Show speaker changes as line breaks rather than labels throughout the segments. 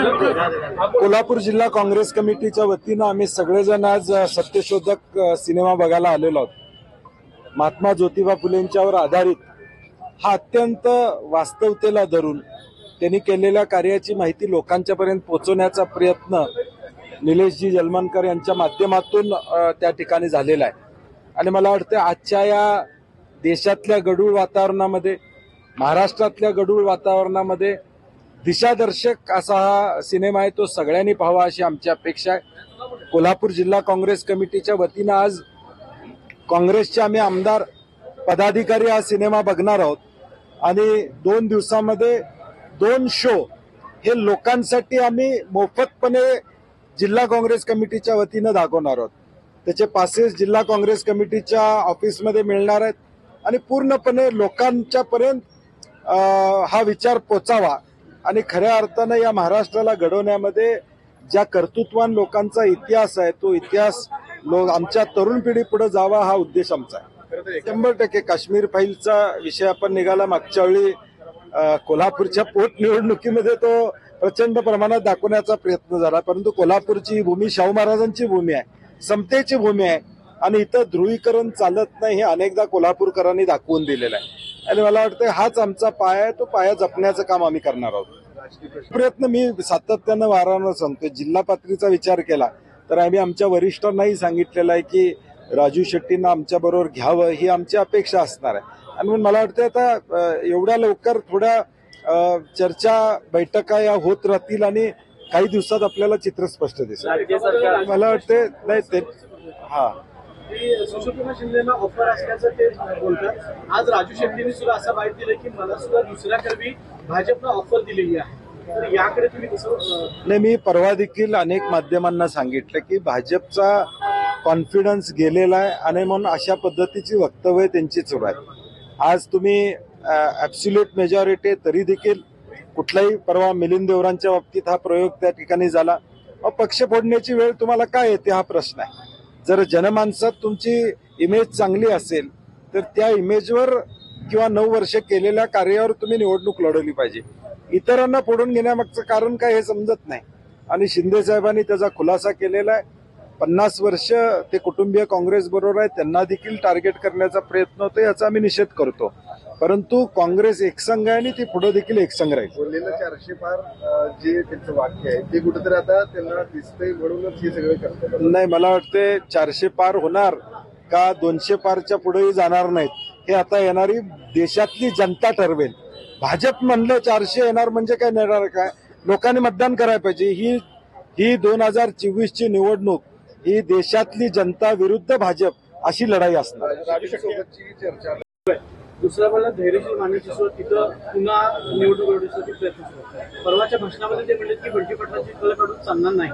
कोल्हापूर जिल्हा काँग्रेस कमिटीच्या वतीनं आम्ही सगळेजण आज सत्यशोधक सिनेमा बघायला आलेलो आहोत। महात्मा ज्योतिबा फुलेंच्यावर आधारित हा अत्यंत वास्तवतेला धरून त्यांनी केलेल्या कार्याची माहिती लोकांच्यापर्यंत पोहोचवण्याचा प्रयत्न निलेशजी जलमनकर यांच्या माध्यमातून त्या ठिकाणी झालेला आहे। आणि मला वाटतं आजच्या या देशातल्या गढूळ वातावरणामध्ये, महाराष्ट्रातल्या गढूळ वातावरणामध्ये दिशादर्शक असा हा सिनेमा आहे, तो सगळ्यांनी पाहावा अशी आमची अपेक्षा आहे। कोल्हापूर जिल्हा काँग्रेस कमिटीच्या वतीनं आज काँग्रेसचे आम्ही आमदार पदाधिकारी हा सिनेमा बघणार आहोत आणि 2 दिवसामध्ये 2 शो हे लोकांसाठी आम्ही मोफतपणे जिल्हा काँग्रेस कमिटीच्या वतीनं दाखवणार आहोत। त्याचे पासेस जिल्हा काँग्रेस कमिटीच्या ऑफिसमध्ये मिळणार आहेत आणि पूर्णपणे लोकांच्या पर्यंत हा विचार पोचावा आणि खऱ्या अर्थानं या महाराष्ट्राला घडवण्यामध्ये ज्या कर्तृत्वान लोकांचा इतिहास आहे, तो इतिहास आमच्या तरुण पिढी पुढे जावा हा उद्देश आमचा आहे। 100% काश्मीर फाईलचा विषय आपण निघाला मागच्या वेळी कोल्हापूरच्या पोटनिवडणुकीमध्ये तो प्रचंड प्रमाणात दाखवण्याचा प्रयत्न झाला, परंतु कोल्हापूरची ही भूमी शाहू महाराजांची भूमी आहे, समतेची भूमी आहे आणि इथं ध्रुवीकरण चालत नाही हे अनेकदा कोल्हापूरकरांनी दाखवून दिलेलं आहे। आणि मला वाटतं हाच आमचा पाया आहे, तो पाया जपण्याचं काम आम्ही करणार आहोत। प्रयत्न मी सातत्यानं वारंवार सांगतोय, जिल्हा पातळीचा विचार केला तर आम्ही आमच्या वरिष्ठांनाही सांगितलेलं आहे की राजू शेट्टींना आमच्या बरोबर घ्यावं ही आमची अपेक्षा असणार आहे। आणि म्हणून मला वाटतं आता एवढ्या लवकर थोड्या चर्चा बैठका या होत राहतील आणि काही दिवसात आपल्याला चित्र स्पष्ट दिसेल। मला वाटते नाही ते
सुशीलकुमार शिंदेना ऑफर असल्याचं ते बोलतात। आज राजू शेट्टींनी सुद्धा असं माहिती दिलं की मला सुद्धा दुसऱ्या कर्वी भाजपनं ऑफर दिलेली आहे, तर याकडे तुम्ही कसं?
नाही, मी परवा देखील अनेक माध्यमांना सांगितलं की भाजपचा कॉन्फिडन्स गेलेला आहे आणि म्हणून अशा पद्धतीची वक्तव्य त्यांची सुरू आहेत। आज तुम्ही ॲब्सोल्यूट मेजॉरिटी तरी देखील कुठलाही परवा मिलिंद देवरांच्या बाबतीत हा प्रयोग त्या ठिकाणी झाला। पक्ष फोडण्याची वेळ तुम्हाला काय येते हा प्रश्न आहे। जर जनमानसात तुमची इमेज चांगली असेल तर त्या इमेजवर किंवा 9 वर्ष केलेल्या कार्यावर तुम्ही निवडणूक लढवली पाहिजे। इतरांना फोडून घेण्यामागचं कारण काय हे समजत नाही आणि शिंदे साहेबांनी त्याचा खुलासा केलेला आहे। 50 वर्ष ते कुटुंबीय काँग्रेस बरोबर आहे, त्यांना देखील टार्गेट करण्याचा प्रयत्न होतो, याचा आम्ही निषेध करतो, परंतु काँग्रेस एकसंघ आहे आणि ती पुढे देखील एकसंघ राहील।
बोललेलं 400 पार जे त्यांचं वाक्य आहे ते कुठेतरी आता त्यांना दिसतंय म्हणूनच हे सगळं करतात।
नाही, मला वाटते 400 पार होणार का 200 पारच्या पुढेही जाणार नाहीत हे आता येणारी देशातली जनता ठरवेल। भाजप म्हणलं 400 येणार म्हणजे काय येणार, काय लोकांनी मतदान करायला पाहिजे। ही 2024ची निवडणूक ही देशातली जनता विरुद्ध भाजप अशी लढाई असणार।
सोबतची चर्चा
दुसऱ्या वेळेला धैर्यशील मांडण्याची सुरुवात तिथं पुन्हा निवडणूक लढवण्यासाठी प्रयत्न सुरू आहे। परवाच्या भाषणामध्ये ते म्हणले की बंटी पाटलांची कल काढून चालणार नाही।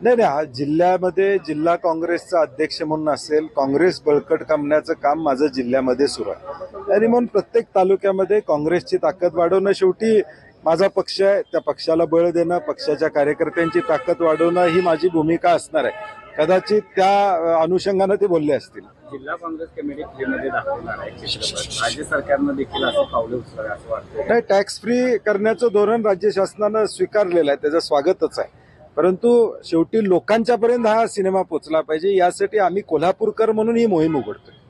नाही, हा जिल्ह्यामध्ये जिल्हा काँग्रेसचा अध्यक्ष म्हणून असेल, काँग्रेस बळकट करण्याचं काम माझं जिल्ह्यामध्ये सुरू आहे आणि म्हणून प्रत्येक तालुक्यामध्ये काँग्रेसची ताकद वाढवणं शेवटी माझा पक्ष आहे, त्या पक्षाला बळ देणं, पक्षाच्या कार्यकर्त्यांची ताकद वाढवणं ही माझी भूमिका असणार आहे। कदाचित त्या अनुषंगाने ते बोलले असतील।
जिल्हा काँग्रेस कमिटी फ्रीमध्ये दाखवणार आहे चित्रपट, राज्य सरकारनं देखील असं पावलं उचलावे असं वाटतं?
नाही, टॅक्स फ्री करण्याचं धोरण राज्य शासनानं स्वीकारलेलं आहे, त्याचं स्वागतच आहे, परंतु शेवटी लोकांच्या पर्यंत हा सिनेमा पोहोचला पाहिजे, यासाठी आम्ही कोल्हापूरकर म्हणून ही मोहीम उघडतोय।